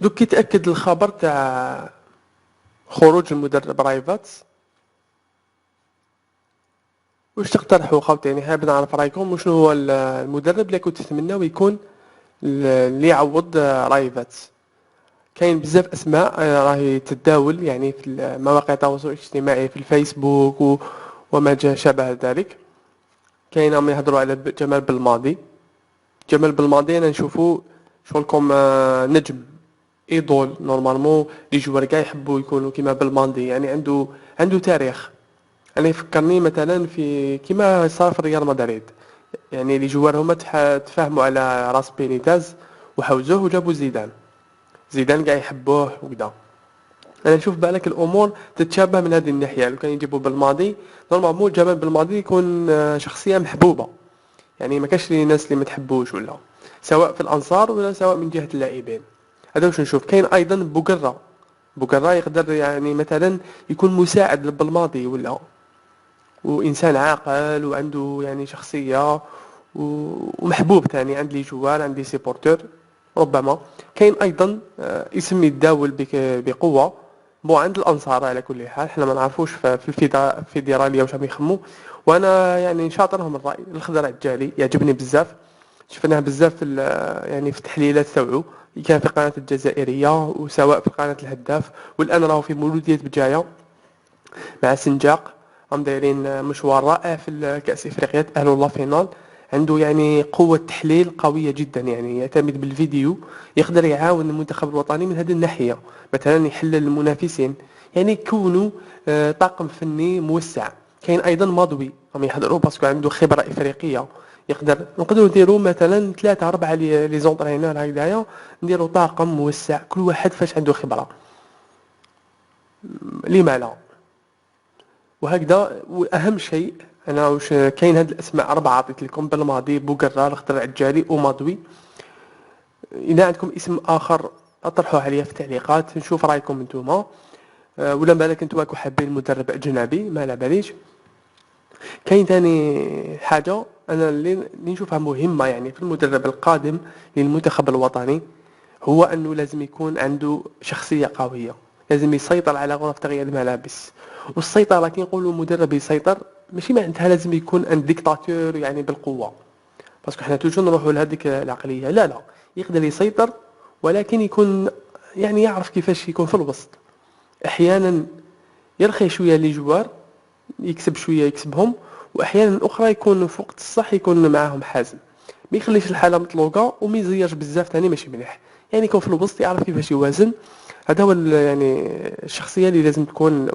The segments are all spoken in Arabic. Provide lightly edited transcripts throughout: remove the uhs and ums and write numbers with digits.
دوك كي تاكد الخبر تاع خروج المدرب رايفات، واش تقترحوا خاوتاني؟ حاب نعرف رايكم وشنو هو المدرب اللي كنت تتمناو يكون اللي يعوض رايفات. كاين بزاف اسماء راهي تتداول يعني في مواقع التواصل الاجتماعي في الفيسبوك وما شابه ذلك. كاين راهم يهضروا على جمال بالماضي. جمال بالماضي انا نشوفو شغلكم نجم ايدول نورمالمون، لي جوار كاع يحبوا يكونوا كيما بالماضي، يعني عنده تاريخ. انا يفكرني مثلا في كيما صار في ريال مدريد، يعني لي جوار هما تفاهموا على راس بينيتاز وحوزوه وجابوا زيدان. زيدان كاع يحبوه وكذا. انا نشوف بالك الامور تتشابه من هذه الناحيه. لو كان يجيبوا بالماضي نورمالمون جمال بالماضي يكون شخصيه محبوبه، يعني ما كاش لي ناس اللي ما تحبوش ولا، سواء في الانصار ولا سواء من جهه اللاعبين. هذا واش نشوف. كاين ايضا بوقرة يقدر يعني مثلا يكون مساعد بالماضي ولا، وانسان عاقل وعنده يعني شخصيه ومحبوب ثاني عند لي جوار عند لي سيبورتور. ربما كاين ايضا اسم يتداول بقوه عند الانصار. على كل حال حنا ما نعرفوش في الفيدراليه واش راهم يخموا، وانا يعني شاطرهم الراي. الخضر عجالي يعجبني بزاف، شفناه بزاف في يعني في التحليلات تاعو. كان في القناه الجزائريه وسواء في قناه الهداف، والان راهو في مولوديه بجايه مع سنجاق. هم دايرين مشوار رائع في كأس افريقيا، تأهلوا الله فينال. عنده يعني قوة تحليل قوية جدا، يعني يعتمد بالفيديو، يقدر يعاون المنتخب الوطني من هذه الناحية. مثلا يحلل المنافسين، يعني يكونوا طاقم فني موسع. كاين ايضا ماضوي هم يحضروا باسكو عنده خبرة افريقية. نقدروا نديروا مثلا 3 4 لي زونطرينور هكذايا، نديروا طاقم موسع كل واحد فاش عنده خبرة. لما لا؟ وهكذا. واهم شيء انا واش كاين هاد الاسماء 4 عطيت لكم بالماضي: بوقرة، الخضر عجالي وماضوي. اذا عندكم اسم اخر اطرحوه عليا في التعليقات نشوف رايكم نتوما. ولا بالك نتوما راكم حابين مدرب اجنبي ما على باليش. كاين ثاني حاجه انا اللي نشوفها مهمه يعني في المدرب القادم للمنتخب الوطني، هو انه لازم يكون عنده شخصيه قويه، لازم يسيطر على غرف تغيير الملابس. والسيطره كي نقولوا مدرب يسيطر ماشي معناتها لازم يكون ان ديكتاتور يعني بالقوه، باسكو حنا توجو نروحوا لهذيك العقليه. لا لا، يقدر يسيطر ولكن يكون يعني يعرف كيفاش يكون في الوسط. احيانا يرخي شويه لي جوار، يكسب شويه يكسبهم، واحيانا اخرى يكون في وقت الصح يكون معاهم حازم. ما يخليش الحاله مطلوقه وما يزيرش بزاف ثاني ماشي مليح، يعني يكون في الوسط يعرف كيفاش يوازن. هذا هو يعني الشخصيه اللي لازم تكون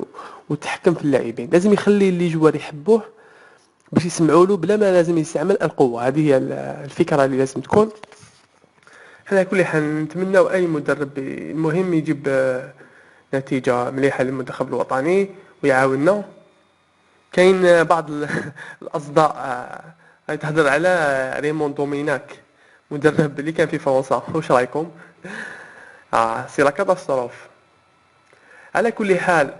وتحكم في اللاعبين. لازم يخلي اللي جوار يحبوه باش يسمعوا له بلا ما لازم يستعمل القوه. هذه هي الفكره اللي لازم تكون. على كل حال نتمناو اي مدرب المهم يجيب نتيجه مليحه للمنتخب الوطني ويعاوننا. كاين بعض الاصداء تهضر على ريمون دوميناك، مدرب اللي كان في فرنسا. واش رايكم؟ سي لا كاتاستروف. على كل حال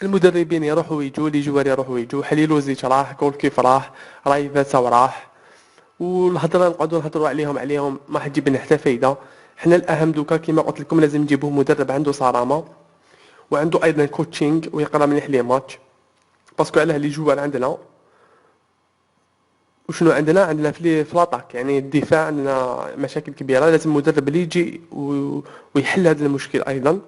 المدربين يروحوا ويجوا، لي جوار يروحوا ويجوا. حليلوزيتش راح، كولكيف راح، رايفاتسا راح، والهضره نقعدوا نهضروا عليهم ما حتجيب لنا حتى فايده. حنا الاهم دوكا كيما قلت لكم لازم نجيبوا مدرب عنده صرامه وعنده ايضا كوتشينغ ويقرا مليح لي ماتش. باسكو علاه لي جوار عندنا وشنو عندنا في لاطاك يعني الدفاع عندنا مشاكل كبيره. لازم مدرب اللي يجي ويحل هذا المشكل ايضا.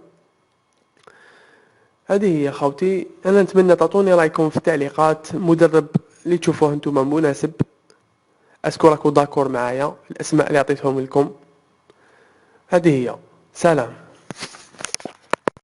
هذه هي خوتي. انا نتمنى تعطوني رايكم في التعليقات مدرب اللي تشوفوه انتم مناسب. اسكو راكم داكور معايا في الاسماء اللي عطيتهم لكم. هذه هي. سلام.